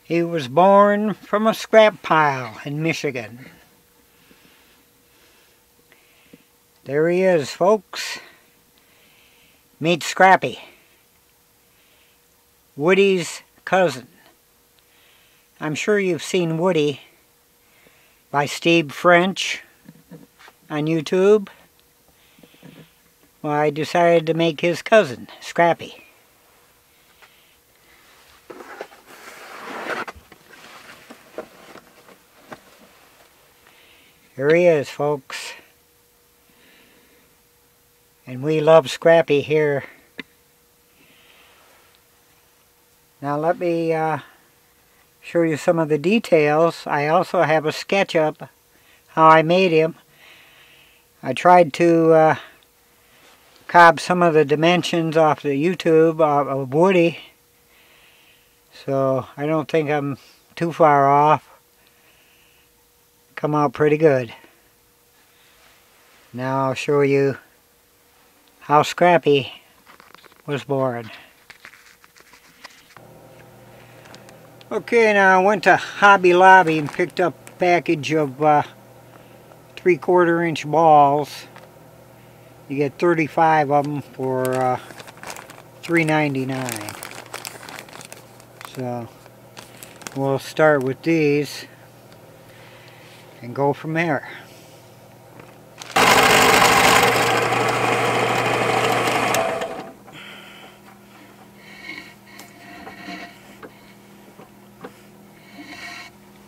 He was born from a scrap pile in Michigan. There he is, folks. Meet Scrappy, Woody's cousin. I'm sure you've seen Woody by Steve French on YouTube. Well, I decided to make his cousin, Scrappy. Here he is, folks. And we love Scrappy here. Now let me show you some of the details. I also have a sketch up how I made him. I tried to copy some of the dimensions off the YouTube of Woody, so I don't think I'm too far off. Come out pretty good. Now I'll show you how Scrappy was born. Okay, now I went to Hobby Lobby and picked up a package of 3/4 inch balls. You get 35 of them for $3.99. So we'll start with these and go from there.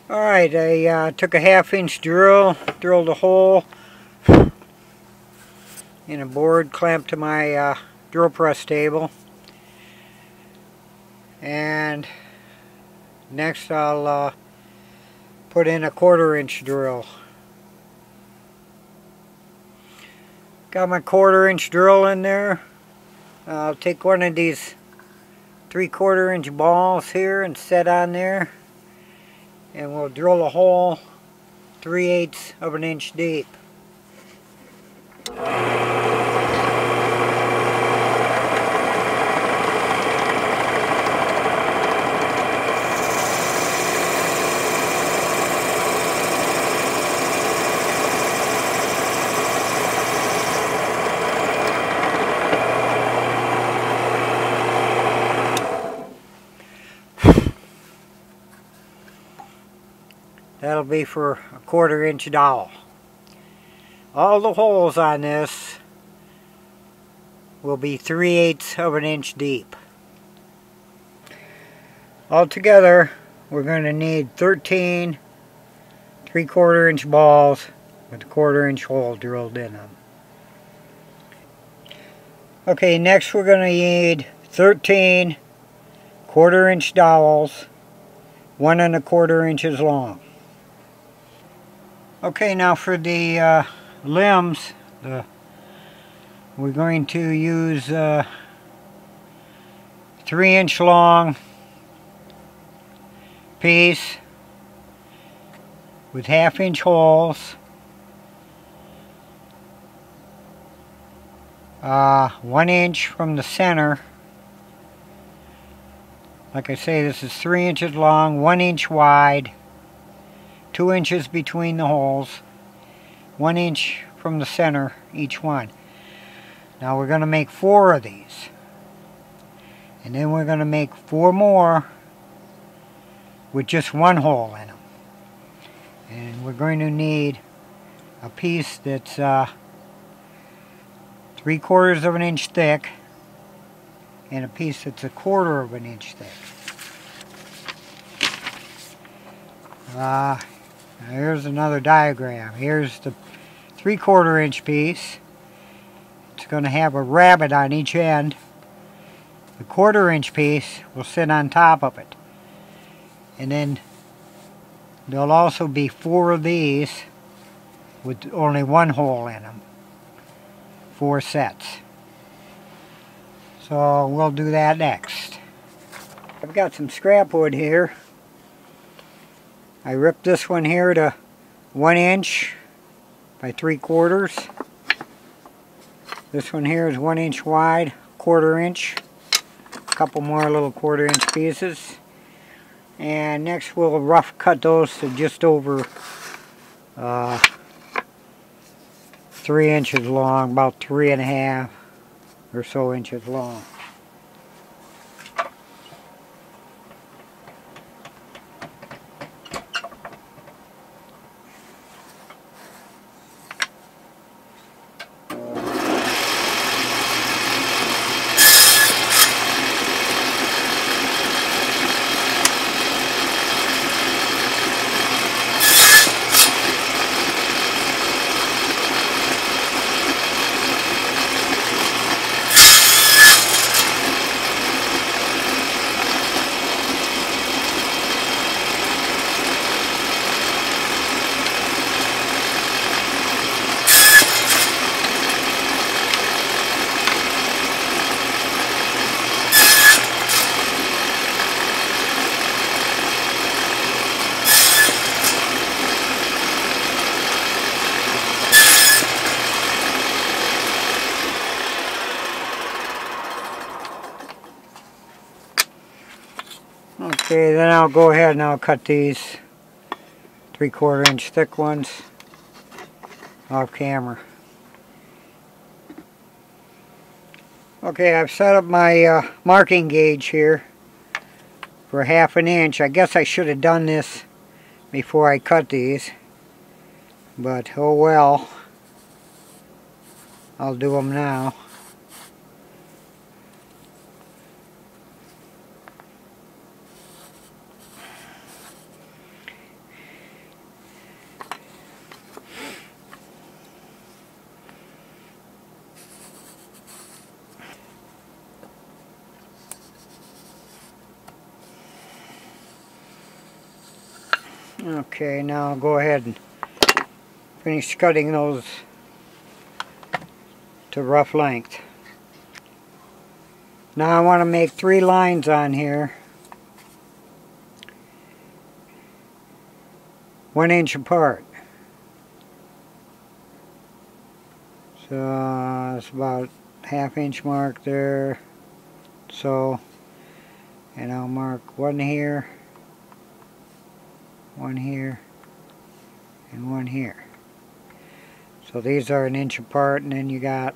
Alright, I took a 1/2 inch drill, drilled a hole in a board clamped to my drill press table, and next I'll put in a 1/4 inch drill. Got my 1/4 inch drill in there. I'll take one of these 3/4 inch balls here and set on there, and we'll drill a hole 3/8 of an inch deep. That'll be for a 1/4 inch dowel. All the holes on this will be 3/8 of an inch deep. Altogether, we're going to need 13 3/4 inch balls with a 1/4 inch hole drilled in them. Okay, next we're going to need 13 1/4 inch dowels, 1 1/4 inches long. Okay, now for the limbs, we're going to use 3 inch long piece with 1/2 inch holes, 1 inch from the center. Like I say, this is 3 inches long, 1 inch wide, 2 inches between the holes, 1 inch from the center each one. Now we're going to make 4 of these, and then we're going to make 4 more with just 1 hole in them. And we're going to need a piece that's 3/4 of an inch thick and a piece that's 1/4 of an inch thick. Here's another diagram. Here's the 3/4 inch piece. It's going to have a rabbet on each end. The 1/4 inch piece will sit on top of it. And then there'll also be 4 of these with only 1 hole in them. 4 sets. So we'll do that next. I've got some scrap wood here. I ripped this one here to 1 inch by 3/4. This one here is 1 inch wide, 1/4 inch. A couple more little 1/4 inch pieces. And next we'll rough cut those to just over 3 inches long, about 3.5 or so inches long. Okay, then I'll go ahead and I'll cut these 3/4 inch thick ones off camera. Okay, I've set up my marking gauge here for 1/2 inch. I guess I should have done this before I cut these, but oh well, I'll do them now. Okay, now I'll go ahead and finish cutting those to rough length. Now I want to make 3 lines on here, 1 inch apart. So it's about 1/2 inch mark there. So, and I'll mark 1 here, 1 here, and 1 here. So these are 1 inch apart, and then you got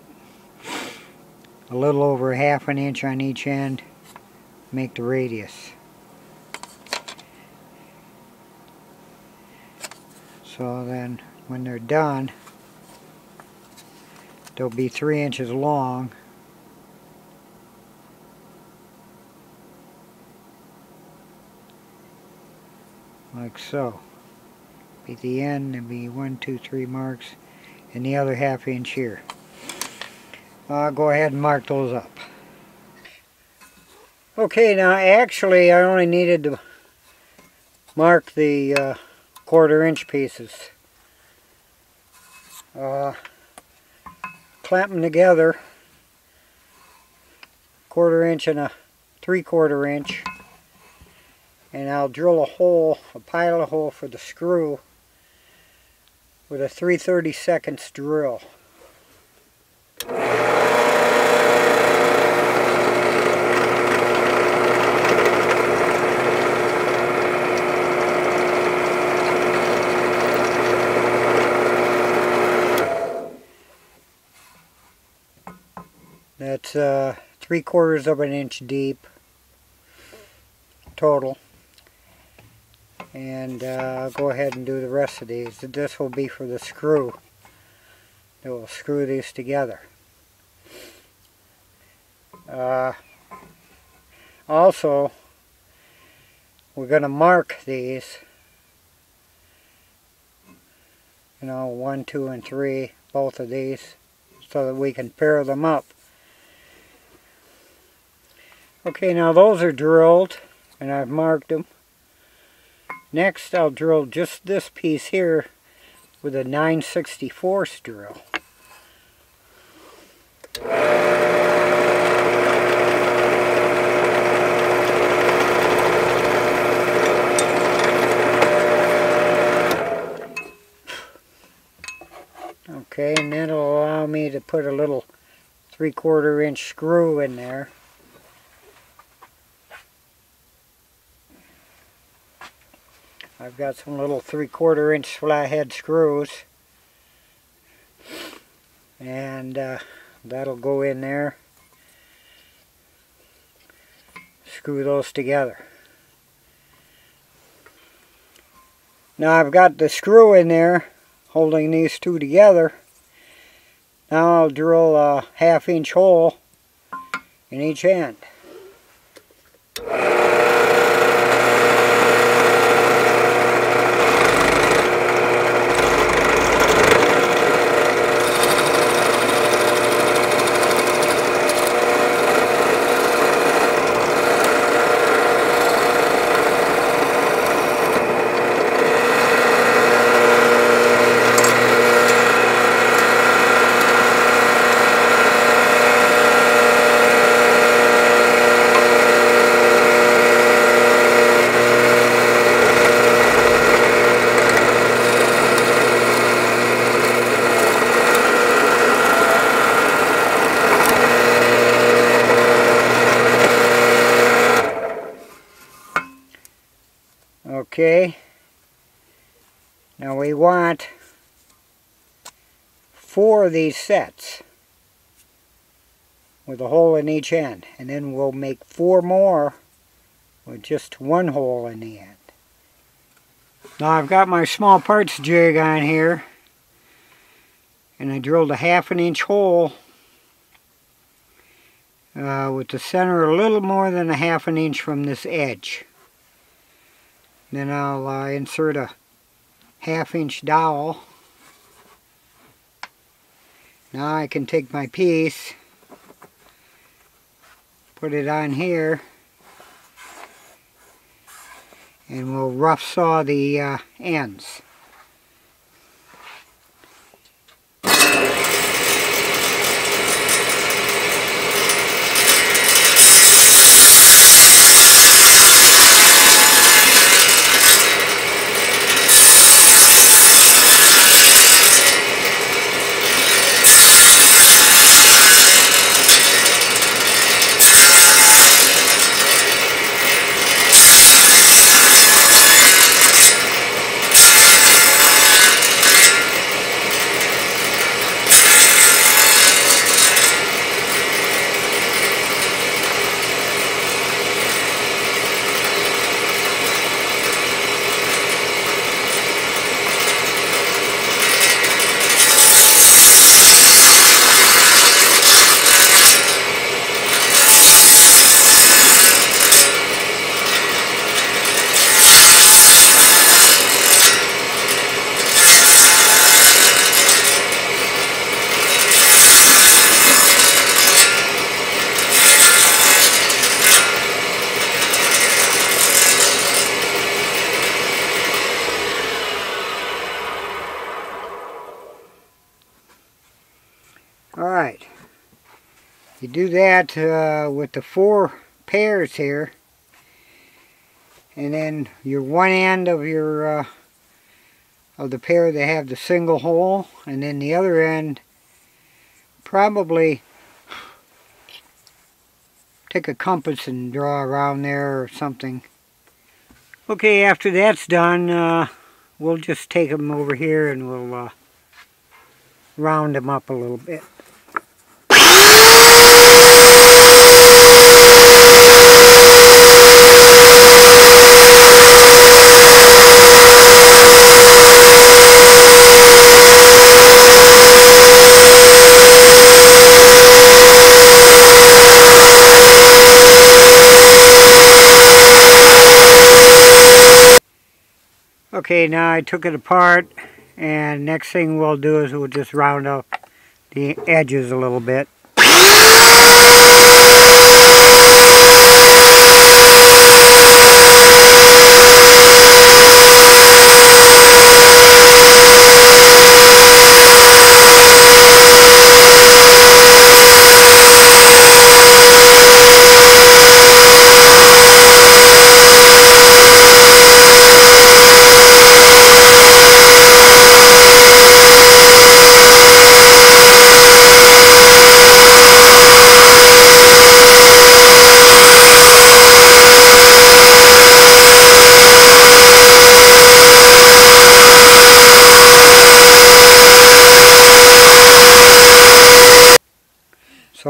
a little over 1/2 inch on each end. Make the radius. So then when they're done, they'll be 3 inches long. Like so. At the end, there'll be 1, 2, 3 marks, and the other 1/2 inch here. I'll go ahead and mark those up. Okay, now actually I only needed to mark the 1/4 inch pieces. Clamp them together, 1/4 inch and a 3/4 inch. And I'll drill a hole, a pilot hole for the screw with a 3/32 drill. That's 3/4 inch deep total. And I'll go ahead and do the rest of these. This will be for the screw. It will screw these together. Also, we're going to mark these, you know, 1, 2, and 3, both of these, so that we can pair them up. Okay, now those are drilled, and I've marked them. Next, I'll drill just this piece here with a 9/64 drill. Okay, and that'll allow me to put a little 3/4 inch screw in there. I've got some little 3/4 inch flathead screws, and that'll go in there. Screw those together. Now I've got the screw in there holding these two together. Now I'll drill a 1/2 inch hole in each end. Okay, now we want 4 of these sets with a hole in each end, and then we'll make 4 more with just 1 hole in the end. Now I've got my small parts jig on here, and I drilled a 1/2 inch hole with the center a little more than a 1/2 inch from this edge. Then I'll insert a 1/2 inch dowel. Now I can take my piece, put it on here, and we'll rough saw the ends. Alright, you do that with the 4 pairs here, and then your one end of your of the pair that have the single hole, and then the other end, probably take a compass and draw around there or something. Okay, after that's done, we'll just take them over here and we'll round them up a little bit. Okay, now I took it apart, and next thing we'll do is we'll just round up the edges a little bit.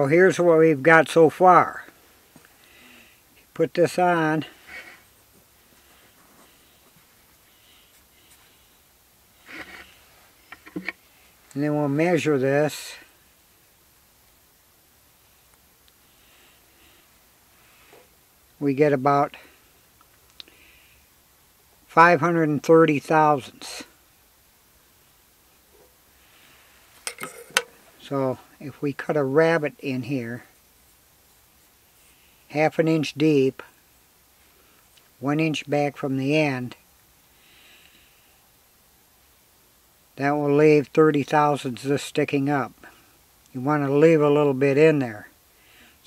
So here's what we've got so far. Put this on. And then we'll measure this. We get about 530 thousandths. So if we cut a rabbet in here, 1/2 inch deep, 1 inch back from the end, that will leave 30 thousandths just sticking up. You want to leave a little bit in there,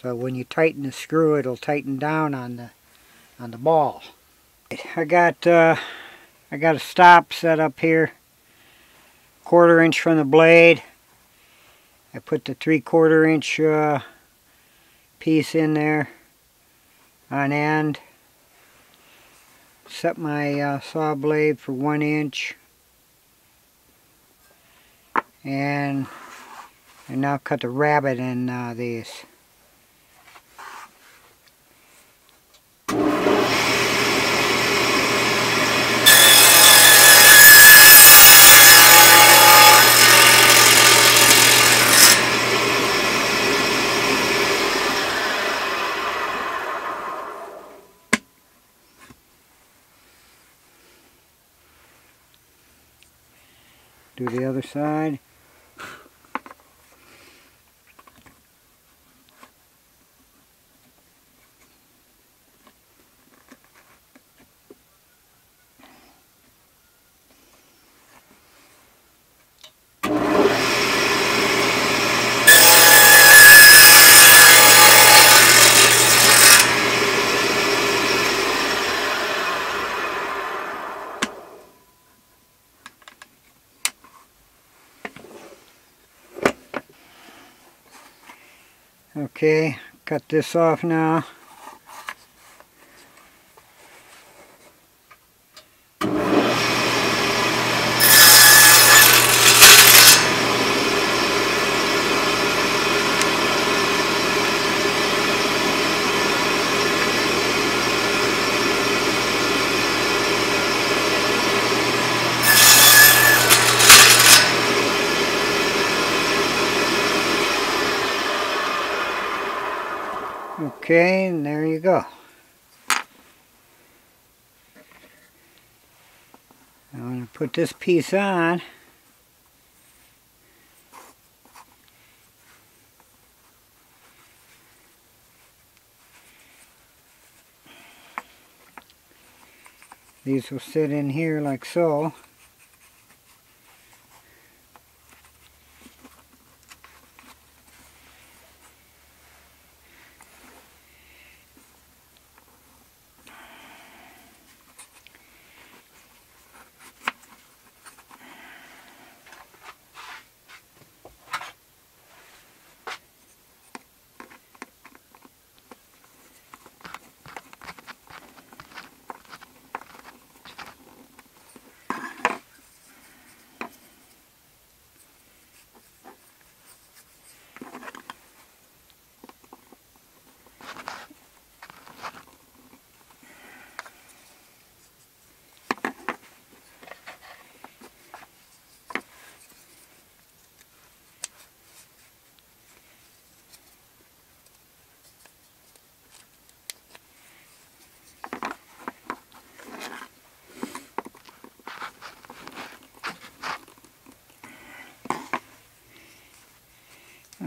so when you tighten the screw, it'll tighten down on the ball. I got a stop set up here, 1/4 inch from the blade. I put the 3/4 inch piece in there on end. Set my saw blade for 1 inch. And now cut the rabbet in these. Do the other side. Okay, cut this off now. Okay, and there you go. I'm going to put this piece on. These will sit in here like so.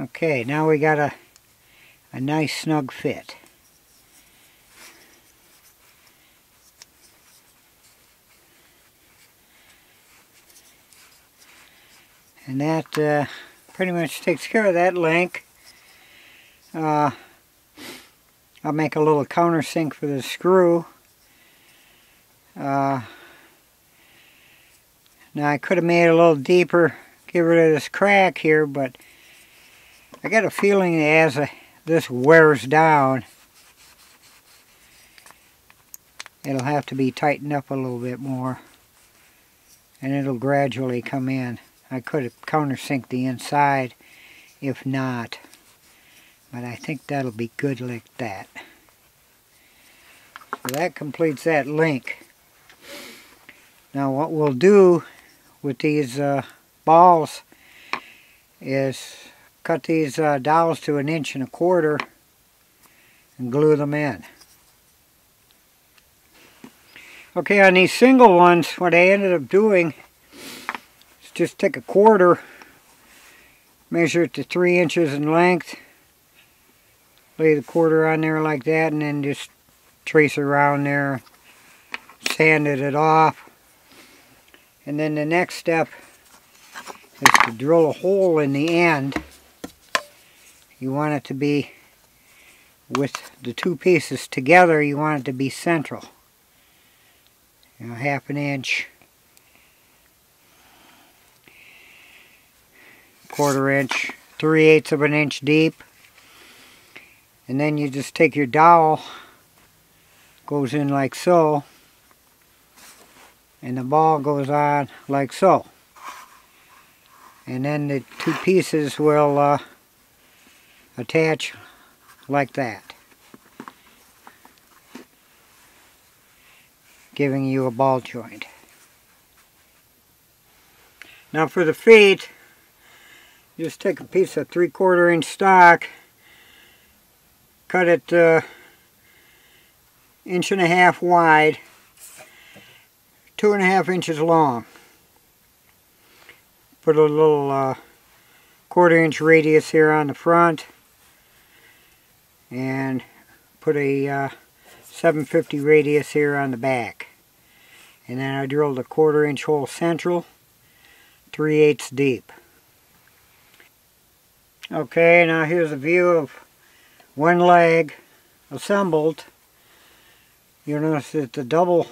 Okay, now we got a nice snug fit. And that pretty much takes care of that link. I'll make a little countersink for the screw. Now I could have made it a little deeper, get rid of this crack here, but I got a feeling that as this wears down, it'll have to be tightened up a little bit more, and it'll gradually come in. I could have countersinked the inside if not, But I think that'll be good like that. So that completes that link. Now what we'll do with these balls is cut these dowels to 1.25 inches and glue them in. Okay, on these single ones, what I ended up doing is just take a quarter, measure it to 3 inches in length, lay the quarter on there like that, and then just trace around there, sanded it off. And then the next step is to drill a hole in the end. You want it to be, with the two pieces together, you want it to be central. You know, 1/2 inch, 1/4 inch, 3/8 of an inch deep. And then you just take your dowel, goes in like so, and the ball goes on like so. And then the two pieces will attach like that, giving you a ball joint. Now for the feet, just take a piece of 3/4 inch stock, cut it 1.5 inches wide, 2.5 inches long. Put a little 1/4 inch radius here on the front, and put a 750 radius here on the back. And then I drilled a 1/4 inch hole central, 3/8 deep. Okay, now here's a view of one leg assembled. You'll notice that the double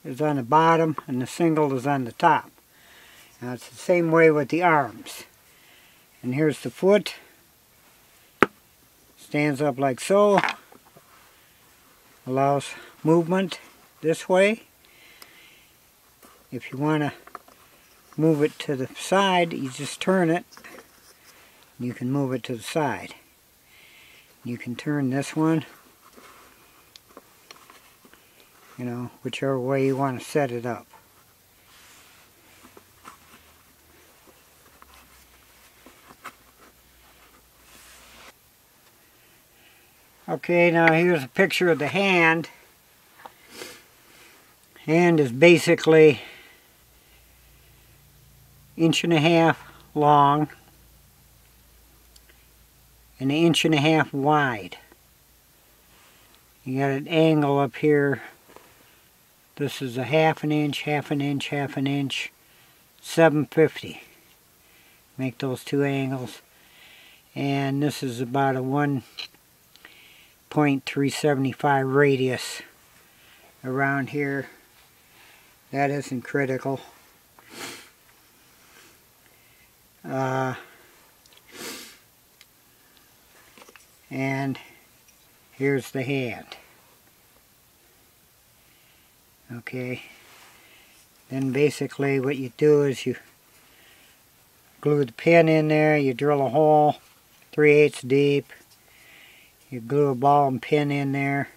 is on the bottom and the single is on the top. Now it's the same way with the arms. And here's the foot. Stands up like so. Allows movement this way. If you want to move it to the side, you just turn it. You can move it to the side. You can turn this one, you know, whichever way you want to set it up. Okay, now here's a picture of the hand. Hand is basically 1.5 inches long and 1.5 inches wide. You got an angle up here. This is a 1/2 inch, 1/2 inch, 1/2 inch, 750. Make those two angles. And this is about a 1.375 radius around here. That isn't critical. And here's the hand. Okay. Then basically what you do is you glue the pin in there, you drill a hole 3/8 deep, you glue a ball and pin in there.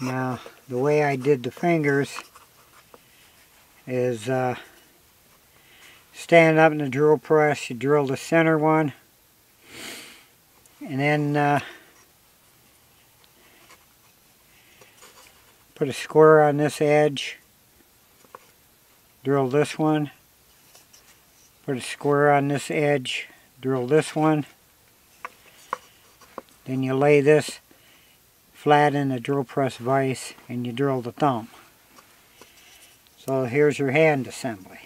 Now the way I did the fingers is stand up in the drill press, you drill the center one, and then put a square on this edge, drill this one, put a square on this edge, drill this one, then you lay this flat in the drill press vise and you drill the thumb. So here's your hand assembly.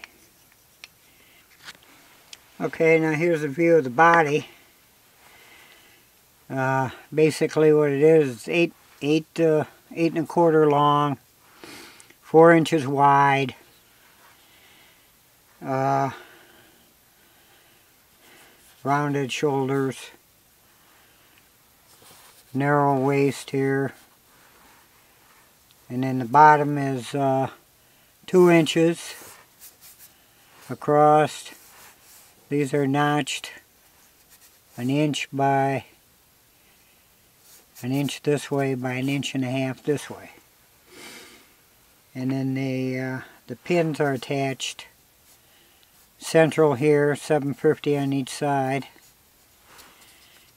Okay, now here's a view of the body. Basically what it is 8.25 long, 4 inches wide, rounded shoulders, narrow waist here, and then the bottom is 2 inches across. These are notched an inch by an inch this way by an inch and a half this way. And then the pins are attached central here, 750 on each side,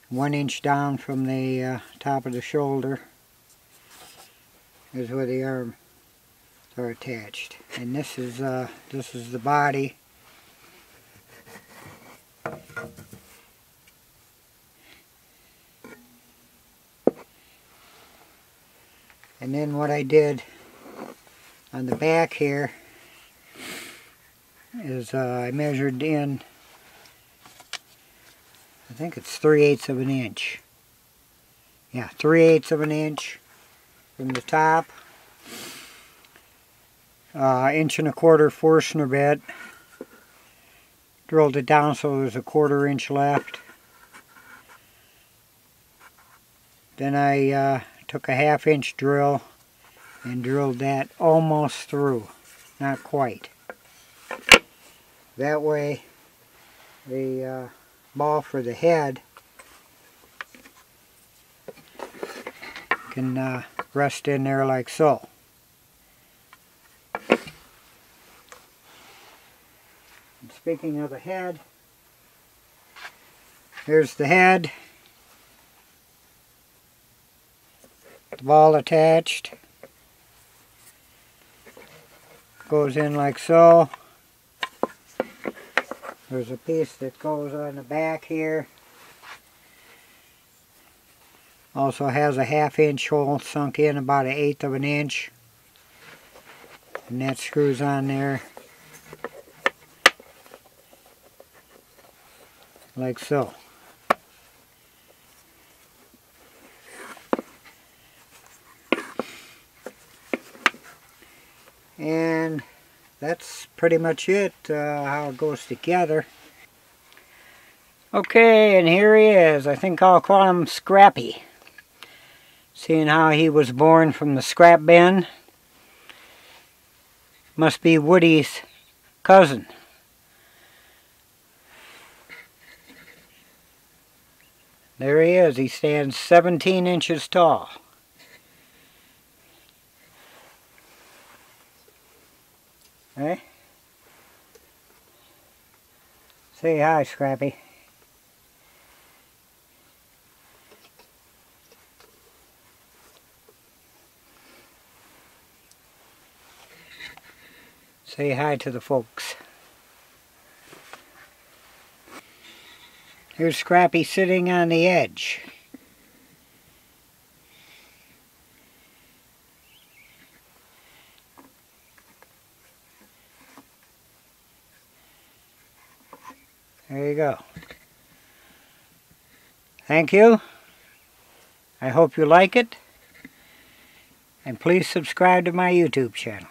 1 inch down from the top of the shoulder is where the arms are attached. And this is the body. And then what I did on the back here is I measured in, I think it's 3/8 of an inch. Yeah, 3/8 of an inch from the top. 1.25 inch Forstner bit. Drilled it down so there's a 1/4 inch left. Then I took a 1/2 inch drill and drilled that almost through, not quite. That way the ball for the head can rest in there like so. And speaking of the head, here's the head. The ball attached. Goes in like so. There's a piece that goes on the back here. Also has a 1/2 inch hole sunk in about 1/8 of an inch. And that screws on there like so. And that's pretty much it, how it goes together. Okay, and here he is. I think I'll call him Scrappy. Seeing how he was born from the scrap bin. Must be Woody's cousin. There he is. He stands 17 inches tall. Hey? Say hi, Scrappy. Say hi to the folks. Here's Scrappy sitting on the edge. There you go. Thank you. I hope you like it. And please subscribe to my YouTube channel.